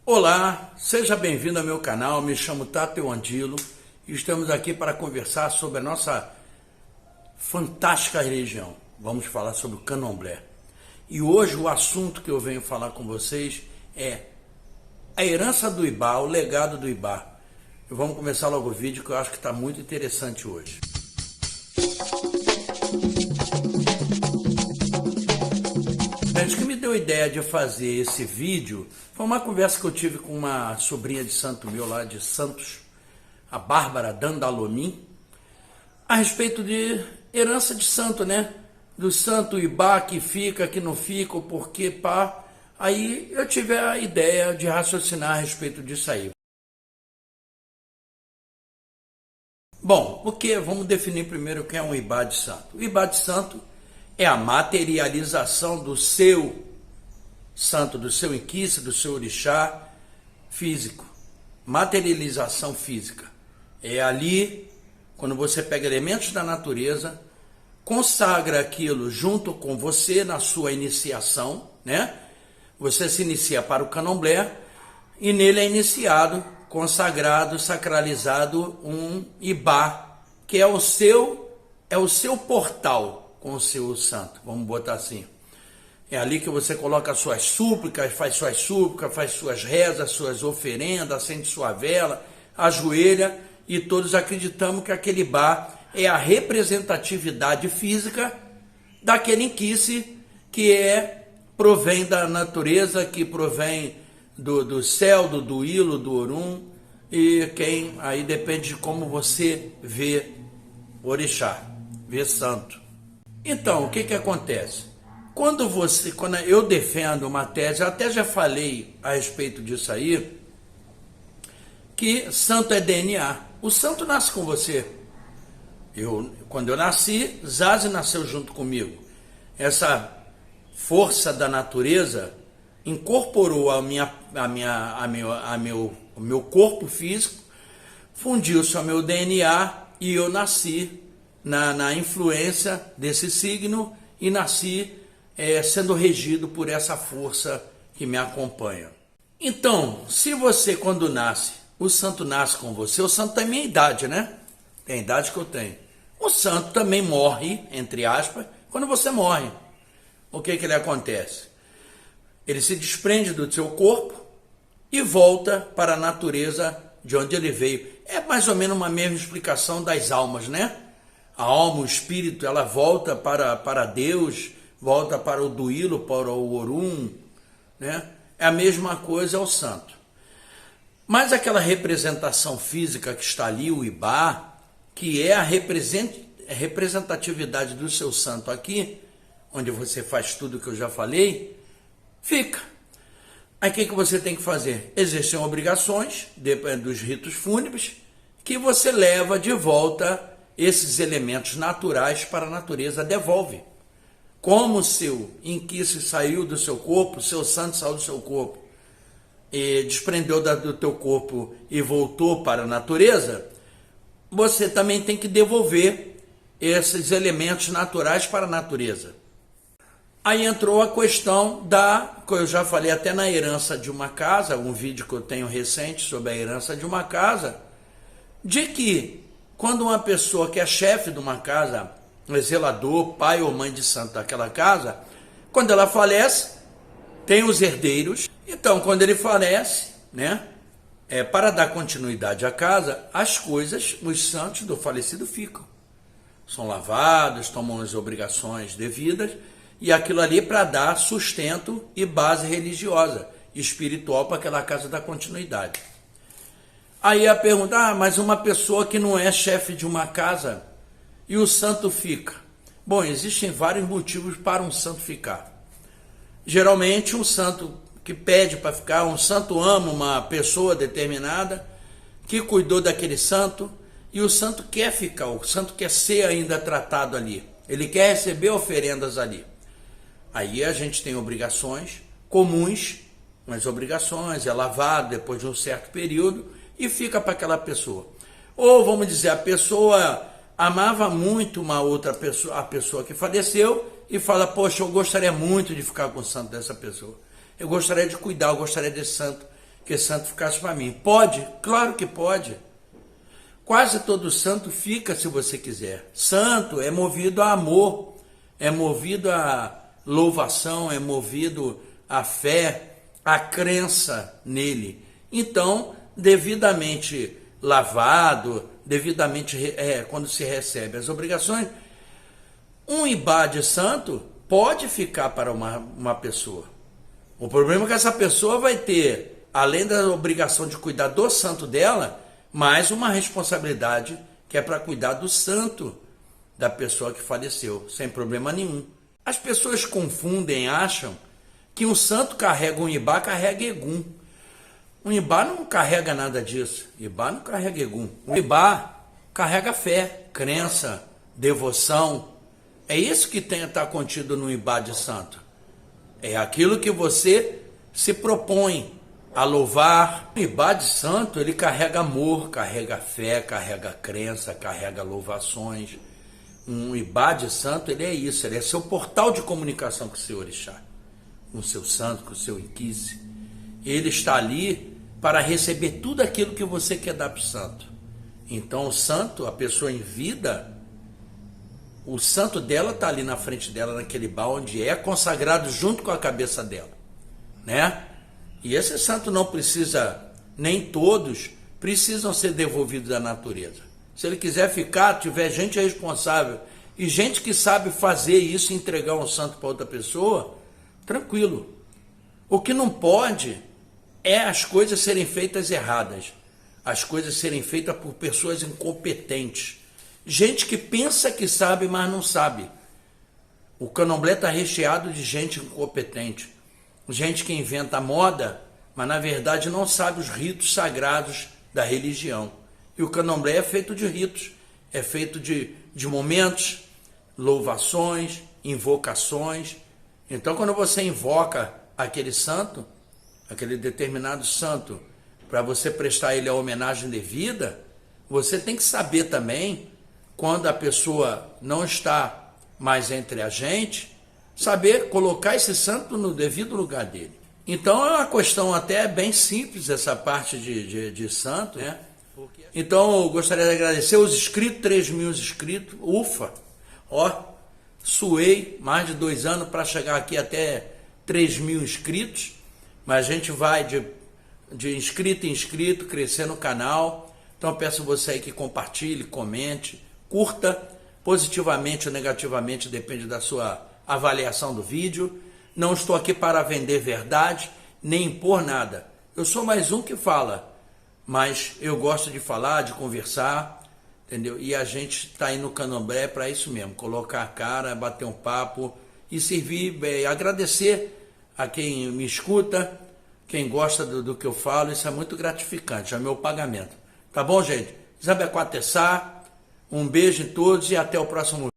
Olá, seja bem-vindo ao meu canal, me chamo Tato Andilo e estamos aqui para conversar sobre a nossa fantástica religião. Vamos falar sobre o Candomblé. E hoje o assunto que eu venho falar com vocês é a herança do Ibá, o legado do Ibá. E vamos começar logo o vídeo que eu acho que está muito interessante hoje. O que me deu a ideia de fazer esse vídeo foi uma conversa que eu tive com uma sobrinha de santo meu lá de Santos, a Bárbara Dandalomin, a respeito de herança de santo, né? Do santo Ibá, que fica, que não fica, o porquê, pá. Aí eu tive a ideia de raciocinar a respeito disso aí. Bom, vamos definir primeiro o que é um Ibá de santo. O Ibá de santo é a materialização do seu santo, do seu inquice, do seu orixá físico. Materialização física. É ali, quando você pega elementos da natureza, consagra aquilo junto com você na sua iniciação, né? Você se inicia para o Candomblé e nele é iniciado, consagrado, sacralizado um Ibá, que é o seu portal com o seu santo, vamos botar assim. É ali que você coloca as suas súplicas, faz suas rezas, suas oferendas, acende sua vela, ajoelha, e todos acreditamos que aquele Ibá é a representatividade física daquele inquice que provém da natureza, que provém do céu, do duílo, do orum, e aí depende de como você vê orixá, vê santo. Então, o que acontece? Quando eu defendo uma tese, eu até já falei a respeito disso aí, que santo é DNA. O santo nasce com você. Quando eu nasci, Zazi nasceu junto comigo. Essa força da natureza incorporou o meu corpo físico, fundiu-se ao meu DNA e eu nasci na influência desse signo e nasci sendo regido por essa força que me acompanha. Então, se você quando nasce, o santo nasce com você, o santo tem a minha idade, né? Tem a idade que eu tenho. O santo também morre, entre aspas, quando você morre. O que ele acontece? Ele se desprende do seu corpo e volta para a natureza de onde ele veio. É mais ou menos uma mesma explicação das almas, né? A alma, o espírito, ela volta para Deus, volta para o duílo, para o orum, né? É a mesma coisa ao santo. Mas aquela representação física que está ali, o Ibá, que é a representatividade do seu santo aqui, onde você faz tudo que eu já falei, fica. Aí o que você tem que fazer? Existem obrigações, dependendo dos ritos fúnebres, que você leva de volta esses elementos naturais para a natureza, devolve. Como o seu inquice saiu do seu corpo, o seu santo saiu do seu corpo, e desprendeu do teu corpo e voltou para a natureza, você também tem que devolver esses elementos naturais para a natureza. Aí entrou a questão que eu já falei até na herança de uma casa, um vídeo que eu tenho recente sobre a herança de uma casa, de que quando uma pessoa que é chefe de uma casa, um zelador, pai ou mãe de santo daquela casa, quando ela falece, tem os herdeiros. Então, quando ele falece, né, para dar continuidade à casa, as coisas, os santos do falecido ficam. São lavados, tomam as obrigações devidas, e aquilo ali para dar sustento e base religiosa, espiritual para aquela casa dar continuidade. Aí a pergunta, mas uma pessoa que não é chefe de uma casa e o santo fica? Bom, existem vários motivos para um santo ficar. Geralmente um santo que pede para ficar, um santo ama uma pessoa determinada, que cuidou daquele santo, e o santo quer ficar, o santo quer ser ainda tratado ali, ele quer receber oferendas ali. Aí a gente tem obrigações comuns, mas obrigações, é lavado depois de um certo período, e fica para aquela pessoa. Ou vamos dizer, a pessoa amava muito uma outra pessoa, a pessoa que faleceu, e fala, poxa, eu gostaria muito de ficar com o santo dessa pessoa. Eu gostaria de cuidar, eu gostaria desse santo, que esse santo ficasse para mim. Pode? Claro que pode. Quase todo santo fica se você quiser. Santo é movido a amor, é movido a louvação, é movido a fé, a crença nele. Então, devidamente lavado, devidamente quando se recebe as obrigações, um ibá de santo pode ficar para uma pessoa. O problema é que essa pessoa vai ter, além da obrigação de cuidar do santo dela, mais uma responsabilidade que é para cuidar do santo da pessoa que faleceu, sem problema nenhum. As pessoas confundem, acham que um santo carrega um ibá, carrega egum. Um ibá não carrega nada disso. Ibá não carrega egum. Um ibá carrega fé, crença, devoção. É isso que está contido no ibá de santo. É aquilo que você se propõe a louvar. O ibá de santo, ele carrega amor, carrega fé, carrega crença, carrega louvações. Um ibá de santo, ele é isso, ele é seu portal de comunicação com o seu orixá, com o seu santo, com o seu inquise. Ele está ali para receber tudo aquilo que você quer dar para o santo. Então o santo, a pessoa em vida, o santo dela está ali na frente dela, naquele ibá, onde é consagrado junto com a cabeça dela, né? E esse santo não precisa, nem todos precisam ser devolvidos à natureza. Se ele quiser ficar, tiver gente responsável e gente que sabe fazer isso, entregar um santo para outra pessoa, tranquilo. O que não pode é as coisas serem feitas erradas, as coisas serem feitas por pessoas incompetentes, gente que pensa que sabe, mas não sabe. O candomblé está recheado de gente incompetente, gente que inventa moda, mas na verdade não sabe os ritos sagrados da religião. E o candomblé é feito de ritos, é feito de momentos, louvações, invocações. Então, quando você invoca aquele santo, aquele determinado santo, para você prestar a ele a homenagem devida, você tem que saber também, quando a pessoa não está mais entre a gente, saber colocar esse santo no devido lugar dele. Então, é uma questão até bem simples essa parte de santo, né? Então, eu gostaria de agradecer os inscritos, 3.000 inscritos, ufa, ó, suei mais de 2 anos para chegar aqui até 3.000 inscritos, mas a gente vai de inscrito em inscrito, crescendo o canal. Então, eu peço você aí que compartilhe, comente, curta, positivamente ou negativamente, depende da sua avaliação do vídeo. Não estou aqui para vender verdade, nem impor nada. Eu sou mais um que fala, mas eu gosto de falar, de conversar, entendeu? E a gente está aí no candomblé para isso mesmo, colocar a cara, bater um papo e servir, agradecer a quem me escuta, quem gosta do que eu falo. Isso é muito gratificante, é o meu pagamento. Tá bom, gente? Zabequatessá, um beijo em todos e até o próximo vídeo.